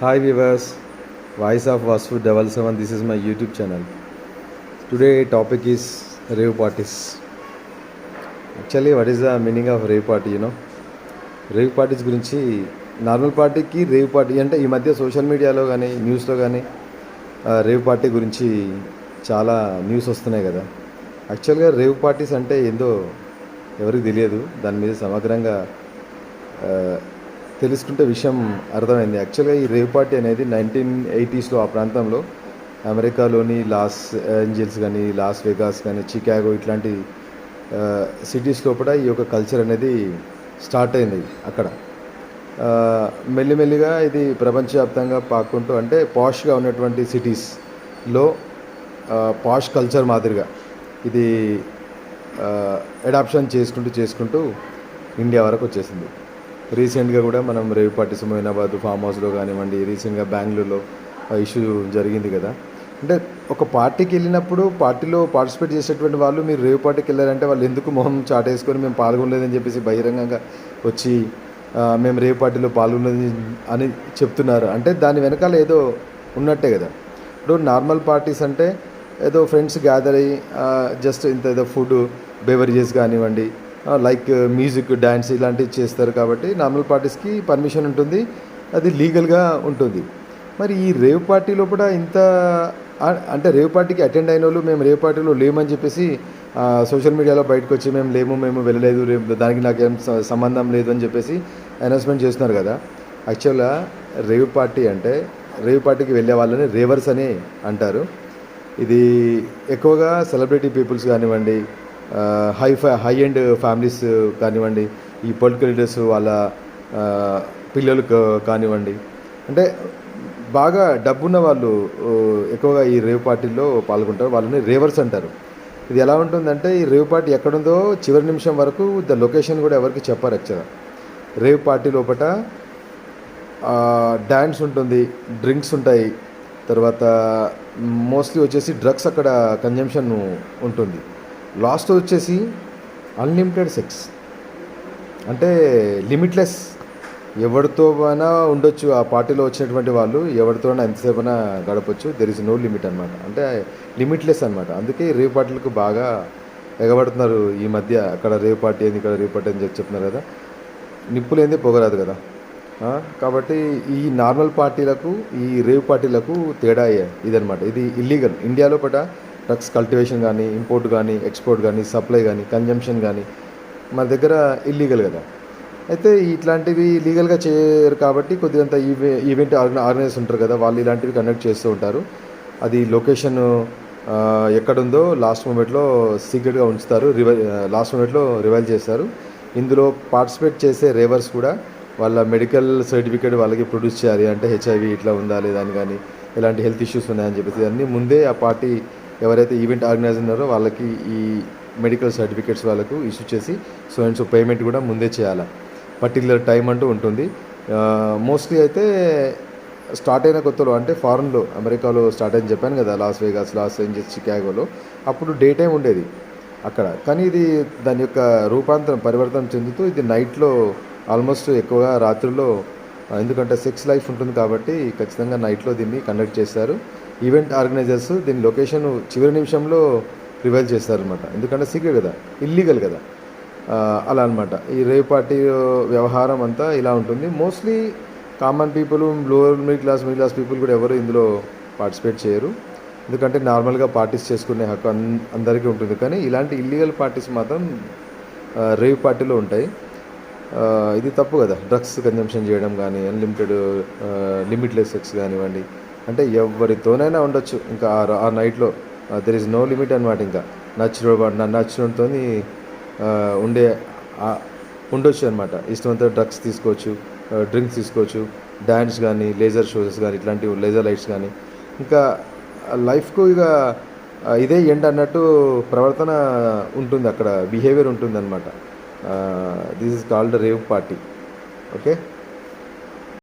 Hi viewers, Voice of Vasu 77. This is my YouTube channel. Today topic is rave parties. Actually, what is the meaning of rave party? Rave parties గురించి normal పార్టీకి rave party అంటే ఈ మధ్య social మీడియాలో కానీ న్యూస్లో కానీ rave party గురించి చాలా న్యూస్ వస్తున్నాయి కదా. యాక్చువల్గా రేవ్ పార్టీస్ అంటే ఏందో ఎవరికి తెలియదు. దాని మీద సమగ్రంగా తెలుసుకుంటే విషయం అర్థమైంది. యాక్చువల్గా ఈ రేవ్ పార్టీ అనేది 1980s ఆ ప్రాంతంలో అమెరికాలోని లాస్ ఏంజల్స్ కానీ లాస్ వెగాస్ కానీ చికాగో ఇట్లాంటి సిటీస్ లోపల ఈ యొక్క కల్చర్ అనేది స్టార్ట్ అయింది అక్కడ. మెల్లిమెల్లిగా ఇది ప్రపంచవ్యాప్తంగా పాకుంటూ అంటే పాష్గా ఉన్నటువంటి సిటీస్లో పాష్ కల్చర్ మాదిరిగా ఇది అడాప్షన్ చేసుకుంటూ ఇండియా వరకు వచ్చేసింది. రీసెంట్గా కూడా మనం రేవ్ పార్టీస్ మొయినాబాద్ ఫామ్ హౌస్లో కానివ్వండి, రీసెంట్గా బెంగళూరులో ఇష్యూ జరిగింది కదా. అంటే ఒక పార్టీకి వెళ్ళినప్పుడు పార్టీలో పార్టిసిపేట్ చేసేటువంటి వాళ్ళు మీరు రేవ్ పార్టీకి వెళ్ళారంటే వాళ్ళు ఎందుకు మొహం చాటేసుకొని మేము పాల్గొనలేదని చెప్పేసి బహిరంగంగా వచ్చి మేము రేవ్ పార్టీలో పాల్గొనలేదు అని చెప్తున్నారు. అంటే దాని వెనకాల ఏదో ఉన్నట్టే కదా. ఇప్పుడు నార్మల్ పార్టీస్ అంటే ఏదో ఫ్రెండ్స్ గ్యాదర్ అయ్యి జస్ట్ ఇంత ఏదో ఫుడ్ బెవరేజెస్ కానివ్వండి, లైక్ మ్యూజిక్ డ్యాన్స్ ఇలాంటివి చేస్తారు. కాబట్టి నార్మల్ పార్టీస్కి పర్మిషన్ ఉంటుంది, అది లీగల్గా ఉంటుంది. మరి ఈ రేవ్ పార్టీ లోపల ఇంత అంటే రేవ్ పార్టీకి అటెండ్ అయిన వాళ్ళు మేము రేవ్ పార్టీలో లేమని చెప్పేసి సోషల్ మీడియాలో బయటకు వచ్చి మేము వెళ్ళలేదు, దానికి నాకేం సంబంధం లేదు అని చెప్పేసి అనౌన్స్మెంట్ చేస్తున్నారు కదా. యాక్చువల్గా రేవ్ పార్టీ అంటే రేవ్ పార్టీకి వెళ్ళే వాళ్ళని రేవర్స్ అని అంటారు. ఇది ఎక్కువగా సెలబ్రిటీ పీపుల్స్ కానివ్వండి, హై ఎండ్ ఫ్యామిలీస్ కానివ్వండి, ఈ పొలిటికల్ లీడర్స్ వాళ్ళ పిల్లలు కానివ్వండి, అంటే బాగా డబ్బున్న వాళ్ళు ఎక్కువగా ఈ రేవ్ పార్టీల్లో పాల్గొంటారు. వాళ్ళని రేవర్స్ అంటారు. ఇది ఎలా ఉంటుందంటే ఈ రేవ్ పార్టీ ఎక్కడుందో చివరి నిమిషం వరకు ద లొకేషన్ కూడా ఎవరికి చెప్పారు. యాక్చువల్గా రేవ్ పార్టీ లోపల డ్యాన్స్ ఉంటుంది, డ్రింక్స్ ఉంటాయి, తర్వాత మోస్ట్లీ వచ్చేసి డ్రగ్స్ అక్కడ కన్జంప్షన్ ఉంటుంది. లాస్ట్ వచ్చేసి అన్లిమిటెడ్ సెక్స్, అంటే లిమిట్లెస్. ఎవరితో అయినా ఉండొచ్చు. ఆ పార్టీలో వచ్చినటువంటి వాళ్ళు ఎవరితోనైనా ఎంతసేపైనా గడపచ్చు. దెర్ ఇస్ నో లిమిట్ అనమాట. అంటే లిమిట్లెస్ అనమాట. అందుకే రేవ్ పార్టీలకు బాగా ఎగబడుతున్నారు ఈ మధ్య. అక్కడ రేవ్ పార్టీ ఏంది, ఇక్కడ రేవ్ పార్టీ అని చెప్తున్నారు కదా. నిప్పులేంది పొగరాదు కదా. కాబట్టి ఈ నార్మల్ పార్టీలకు ఈ రేవ్ పార్టీలకు తేడా ఇదనమాట. ఇది ఇల్లీగల్. ఇండియాలో పట డ్రగ్స్ కల్టివేషన్ కానీ, ఇంపోర్ట్ కానీ, ఎక్స్పోర్ట్ కానీ, సప్లై కానీ, కన్జంప్షన్ కానీ మన దగ్గర ఇల్లీగల్ కదా. అయితే ఇట్లాంటివి లీగల్గా చేయరు కాబట్టి కొద్దిగంత ఈవెంట్ ఆర్గనైజర్స్ ఉంటారు కదా, వాళ్ళు ఇలాంటివి కండక్ట్ చేస్తూ ఉంటారు. అది లొకేషన్ ఎక్కడుందో లాస్ట్ మూమెంట్లో సీక్రెట్గా ఉంచుతారు, లాస్ట్ మూమెంట్లో రివైల్ చేస్తారు. ఇందులో పార్టిసిపేట్ చేసే రేవర్స్ కూడా వాళ్ళ మెడికల్ సర్టిఫికేట్ వాళ్ళకి ప్రొడ్యూస్ చేయాలి. అంటే హెచ్ఐవి ఇట్లా ఉందా లేదా అని కానీ, ఇలాంటి హెల్త్ ఇష్యూస్ ఉన్నాయని చెప్పేసి అన్నీ ముందే ఆ పార్టీ ఎవరైతే ఈవెంట్ ఆర్గనైజర్ ఉన్నారో వాళ్ళకి ఈ మెడికల్ సర్టిఫికేట్స్ వాళ్ళకు ఇష్యూ చేసి సో పేమెంట్ కూడా ముందే చేయాలి. పర్టికులర్ టైం అంటూ ఉంటుంది. మోస్ట్లీ అయితే స్టార్ట్ అయిన కొత్తలో అంటే ఫారెన్లో అమెరికాలో స్టార్ట్ అయింది చెప్పాను కదా, లాస్ వేగాస్, లాస్ ఏంజల్స్, చికాగోలో అప్పుడు డే టైం ఉండేది అక్కడ. కానీ ఇది దాని యొక్క పరివర్తనం చెందుతూ ఇది నైట్లో ఆల్మోస్ట్ ఎక్కువగా రాత్రుల్లో, ఎందుకంటే సెక్స్ లైఫ్ ఉంటుంది కాబట్టి ఖచ్చితంగా నైట్లో దీన్ని కండక్ట్ చేస్తారు. ఈవెంట్ ఆర్గనైజర్స్ దీని లొకేషన్ చివరి నిమిషంలో రివైల్ చేస్తారనమాట. ఎందుకంటే సీక్రెట్ కదా, ఇల్లీగల్ కదా, అలా అనమాట. ఈ రేవ్ పార్టీ వ్యవహారం అంతా ఇలా ఉంటుంది. Mostly common people, lower middle class people కూడా ఎవరు ఇందులో పార్టిసిపేట్ చేయరు. ఎందుకంటే నార్మల్గా పార్టీస్ చేసుకునే హక్కు అందరికీ ఉంటుంది. కానీ ఇలాంటి ఇల్లీగల్ పార్టీస్ మాత్రం రేవ్ పార్టీలో ఉంటాయి. ఇది తప్పు కదా. డ్రగ్స్ కన్జంప్షన్ చేయడం కానీ, అన్లిమిటెడ్ లిమిట్లెస్ సెక్స్ కానివ్వండి, అంటే ఎవరితోనైనా ఉండొచ్చు. ఇంకా ఆ నైట్లో దెర్ ఇస్ నో లిమిట్ అనమాట. ఇంకా నచ్చినతో ఉండొచ్చు అనమాట. ఇష్టంతో డ్రగ్స్ తీసుకోవచ్చు, డ్రింక్స్ తీసుకోవచ్చు, డ్యాన్స్ కానీ, లేజర్ షోస్ కానీ, ఇట్లాంటివి లేజర్ లైట్స్ కానీ, ఇంకా లైఫ్కు ఇక ఇదే ఎండ్ అన్నట్టు ప్రవర్తన ఉంటుంది అక్కడ, బిహేవియర్ ఉంటుంది అనమాట. This is called rave party. Okay.